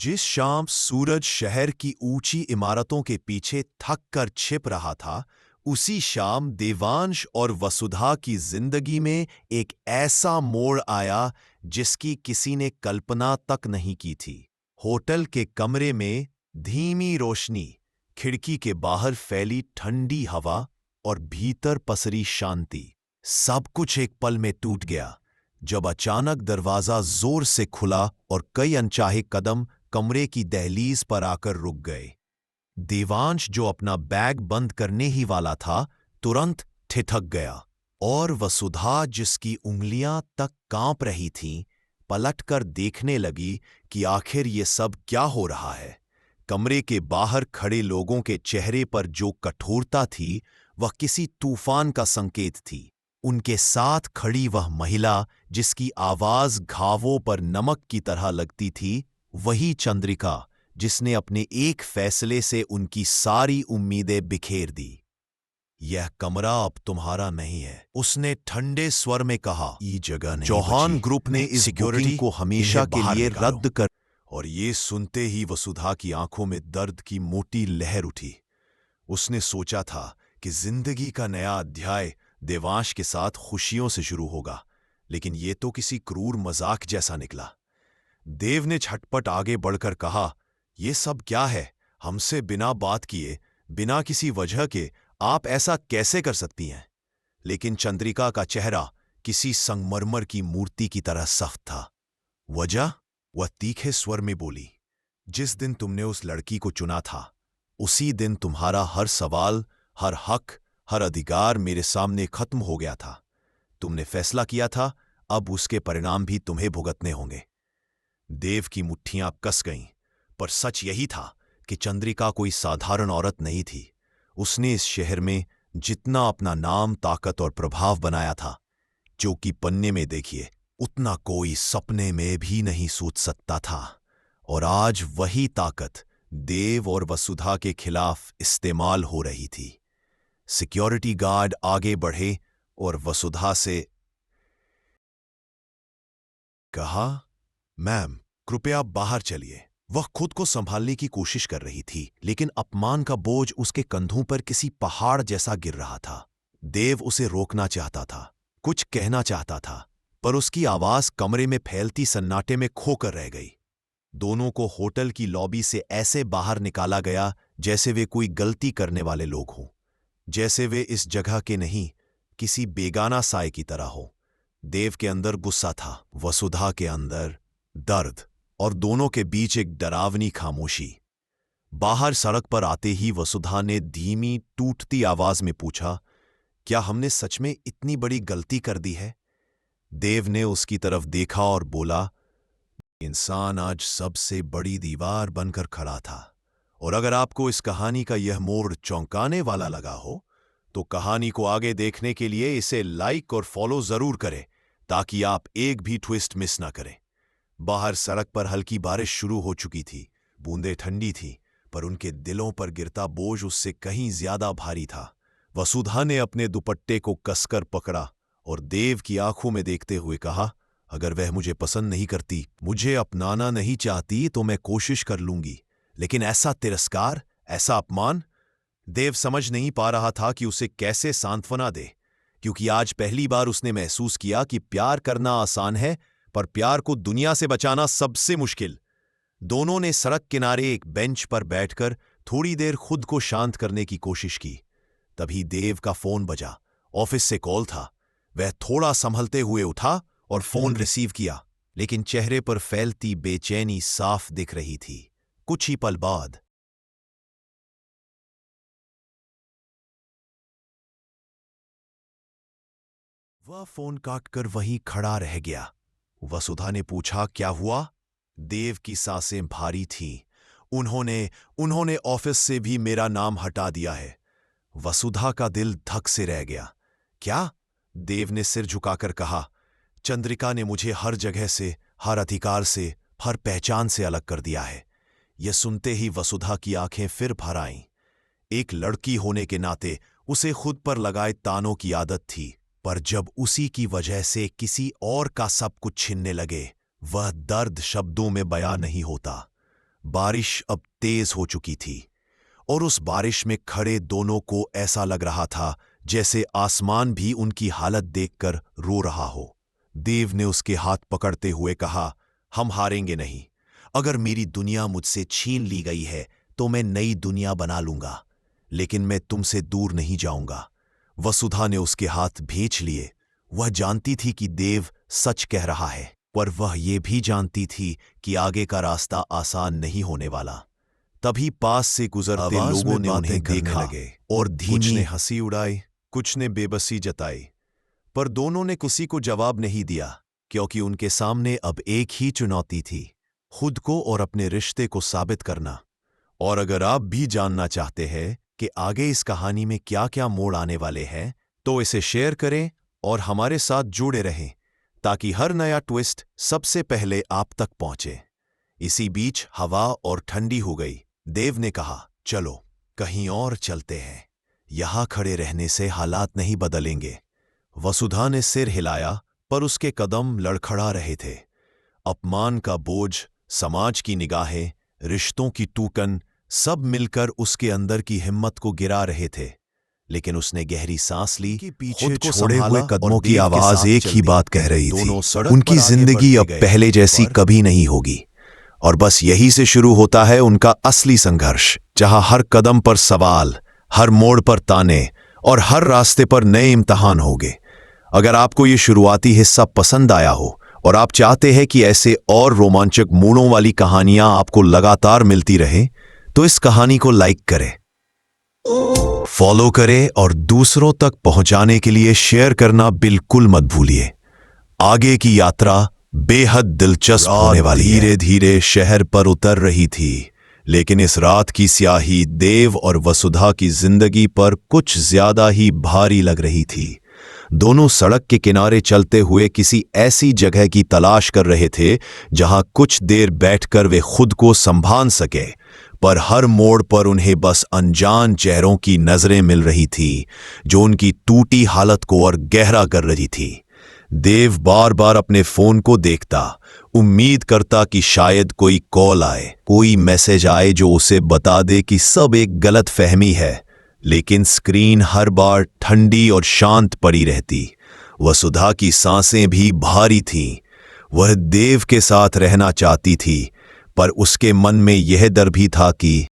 जिस शाम सूरज शहर की ऊंची इमारतों के पीछे थक कर छिप रहा था, उसी शाम देवांश और वसुधा की जिंदगी में एक ऐसा मोड़ आया जिसकी किसी ने कल्पना तक नहीं की थी। होटल के कमरे में धीमी रोशनी, खिड़की के बाहर फैली ठंडी हवा और भीतर पसरी शांति, सब कुछ एक पल में टूट गया जब अचानक दरवाजा जोर से खुला और कई अनचाहे कदम कमरे की दहलीज पर आकर रुक गए। देवांश, जो अपना बैग बंद करने ही वाला था, तुरंत ठिठक गया और वसुधा, जिसकी उंगलियां तक कांप रही थीं, पलटकर देखने लगी कि आखिर ये सब क्या हो रहा है। कमरे के बाहर खड़े लोगों के चेहरे पर जो कठोरता थी, वह किसी तूफान का संकेत थी। उनके साथ खड़ी वह महिला, जिसकी आवाज घावों पर नमक की तरह लगती थी, वही चंद्रिका, जिसने अपने एक फैसले से उनकी सारी उम्मीदें बिखेर दी। यह कमरा अब तुम्हारा नहीं है, उसने ठंडे स्वर में कहा। ये जगह नहीं चौहान बची। ग्रुप ने इस सिक्योरिटी बुकिंग को हमेशा के लिए रद्द कर। और ये सुनते ही वसुधा की आंखों में दर्द की मोटी लहर उठी। उसने सोचा था कि जिंदगी का नया अध्याय देवांश के साथ खुशियों से शुरू होगा, लेकिन ये तो किसी क्रूर मजाक जैसा निकला। देव ने झटपट आगे बढ़कर कहा, ये सब क्या है? हमसे बिना बात किए, बिना किसी वजह के आप ऐसा कैसे कर सकती हैं? लेकिन चंद्रिका का चेहरा किसी संगमरमर की मूर्ति की तरह सख्त था। वजह? वह तीखे स्वर में बोली, जिस दिन तुमने उस लड़की को चुना था, उसी दिन तुम्हारा हर सवाल, हर हक, हर अधिकार मेरे सामने खत्म हो गया था। तुमने फैसला किया था, अब उसके परिणाम भी तुम्हें भुगतने होंगे। देव की मुट्ठियां कस गईं, पर सच यही था कि चंद्रिका कोई साधारण औरत नहीं थी। उसने इस शहर में जितना अपना नाम, ताकत और प्रभाव बनाया था, जो कि पन्ने में देखिए, उतना कोई सपने में भी नहीं सोच सकता था। और आज वही ताकत देव और वसुधा के खिलाफ इस्तेमाल हो रही थी। सिक्योरिटी गार्ड आगे बढ़े और वसुधा से कहा, मैम, कृपया बाहर चलिए। वह खुद को संभालने की कोशिश कर रही थी, लेकिन अपमान का बोझ उसके कंधों पर किसी पहाड़ जैसा गिर रहा था। देव उसे रोकना चाहता था, कुछ कहना चाहता था, पर उसकी आवाज कमरे में फैलती सन्नाटे में खोकर रह गई। दोनों को होटल की लॉबी से ऐसे बाहर निकाला गया जैसे वे कोई गलती करने वाले लोग हों, जैसे वे इस जगह के नहीं, किसी बेगाना साए की तरह हो। देव के अंदर गुस्सा था, वसुधा के अंदर दर्द, और दोनों के बीच एक डरावनी खामोशी। बाहर सड़क पर आते ही वसुधा ने धीमी, टूटती आवाज में पूछा, क्या हमने सच में इतनी बड़ी गलती कर दी है? देव ने उसकी तरफ देखा और बोला, इंसान आज सबसे बड़ी दीवार बनकर खड़ा था, और अगर आपको इस कहानी का यह मोड़ चौंकाने वाला लगा हो, तो कहानी को आगे देखने के लिए इसे लाइक और फॉलो जरूर करें, ताकि आप एक भी ट्विस्ट मिस ना करें। बाहर सड़क पर हल्की बारिश शुरू हो चुकी थी। बूंदें ठंडी थीं, पर उनके दिलों पर गिरता बोझ उससे कहीं ज्यादा भारी था। वसुधा ने अपने दुपट्टे को कसकर पकड़ा और देव की आंखों में देखते हुए कहा, अगर वह मुझे पसंद नहीं करती, मुझे अपनाना नहीं चाहती, तो मैं कोशिश कर लूंगी, लेकिन ऐसा तिरस्कार, ऐसा अपमान? देव समझ नहीं पा रहा था कि उसे कैसे सांत्वना दे, क्योंकि आज पहली बार उसने महसूस किया कि प्यार करना आसान है, पर प्यार को दुनिया से बचाना सबसे मुश्किल। दोनों ने सड़क किनारे एक बेंच पर बैठकर थोड़ी देर खुद को शांत करने की कोशिश की। तभी देव का फोन बजा। ऑफिस से कॉल था। वह थोड़ा संभलते हुए उठा और फोन रिसीव किया, लेकिन चेहरे पर फैलती बेचैनी साफ दिख रही थी। कुछ ही पल बाद वह फोन काटकर वहीं खड़ा रह गया। वसुधा ने पूछा, क्या हुआ? देव की सांसें भारी थीं। उन्होंने ऑफिस से भी मेरा नाम हटा दिया है। वसुधा का दिल धक से रह गया। क्या? देव ने सिर झुकाकर कहा, चंद्रिका ने मुझे हर जगह से, हर अधिकार से, हर पहचान से अलग कर दिया है। यह सुनते ही वसुधा की आंखें फिर भर आईं। एक लड़की होने के नाते उसे खुद पर लगाए तानों की आदत थी, पर जब उसी की वजह से किसी और का सब कुछ छीनने लगे, वह दर्द शब्दों में बयां नहीं होता। बारिश अब तेज हो चुकी थी और उस बारिश में खड़े दोनों को ऐसा लग रहा था जैसे आसमान भी उनकी हालत देखकर रो रहा हो। देव ने उसके हाथ पकड़ते हुए कहा, हम हारेंगे नहीं। अगर मेरी दुनिया मुझसे छीन ली गई है तो मैं नई दुनिया बना लूंगा, लेकिन मैं तुमसे दूर नहीं जाऊंगा। वसुधा ने उसके हाथ भींच लिए। वह जानती थी कि देव सच कह रहा है, पर वह ये भी जानती थी कि आगे का रास्ता आसान नहीं होने वाला। तभी पास से गुजरते लोगों ने उन्हें देखा लगे और धीमी ने हंसी उड़ाई, कुछ ने बेबसी जताई, पर दोनों ने किसी को जवाब नहीं दिया, क्योंकि उनके सामने अब एक ही चुनौती थी, खुद को और अपने रिश्ते को साबित करना। और अगर आप भी जानना चाहते हैं कि आगे इस कहानी में क्या क्या मोड़ आने वाले हैं, तो इसे शेयर करें और हमारे साथ जुड़े रहें, ताकि हर नया ट्विस्ट सबसे पहले आप तक पहुंचे। इसी बीच हवा और ठंडी हो गई। देव ने कहा, चलो कहीं और चलते हैं, यहां खड़े रहने से हालात नहीं बदलेंगे। वसुधा ने सिर हिलाया, पर उसके कदम लड़खड़ा रहे थे। अपमान का बोझ, समाज की निगाहें, रिश्तों की टूकन, सब मिलकर उसके अंदर की हिम्मत को गिरा रहे थे। लेकिन उसने गहरी सांस ली कि पीछे छोड़े हुए कदमों की आवाज एक ही बात कह रही थी, उनकी जिंदगी अब पहले जैसी कभी नहीं होगी। और बस यही से शुरू होता है उनका असली संघर्ष, जहां हर कदम पर सवाल, हर मोड़ पर ताने और हर रास्ते पर नए इम्तिहान होंगे। अगर आपको ये शुरुआती हिस्सा पसंद आया हो और आप चाहते हैं कि ऐसे और रोमांचक मोड़ों वाली कहानियां आपको लगातार मिलती रहें, तो इस कहानी को लाइक करें, फॉलो करें और दूसरों तक पहुंचाने के लिए शेयर करना बिल्कुल मत भूलिए। आगे की यात्रा बेहद दिलचस्प होने वाली है। धीरे धीरे शहर पर उतर रही थी, लेकिन इस रात की स्याही देव और वसुधा की जिंदगी पर कुछ ज्यादा ही भारी लग रही थी। दोनों सड़क के किनारे चलते हुए किसी ऐसी जगह की तलाश कर रहे थे जहां कुछ देर बैठकर वे खुद को संभाल सके, पर हर मोड़ पर उन्हें बस अनजान चेहरों की नजरें मिल रही थी, जो उनकी टूटी हालत को और गहरा कर रही थी। देव बार बार अपने फोन को देखता, उम्मीद करता कि शायद कोई कॉल आए, कोई मैसेज आए जो उसे बता दे कि सब एक गलत फहमी है, लेकिन स्क्रीन हर बार ठंडी और शांत पड़ी रहती। वसुधा की सांसें भी भारी थीं। वह देव के साथ रहना चाहती थी, पर उसके मन में यह डर भी था कि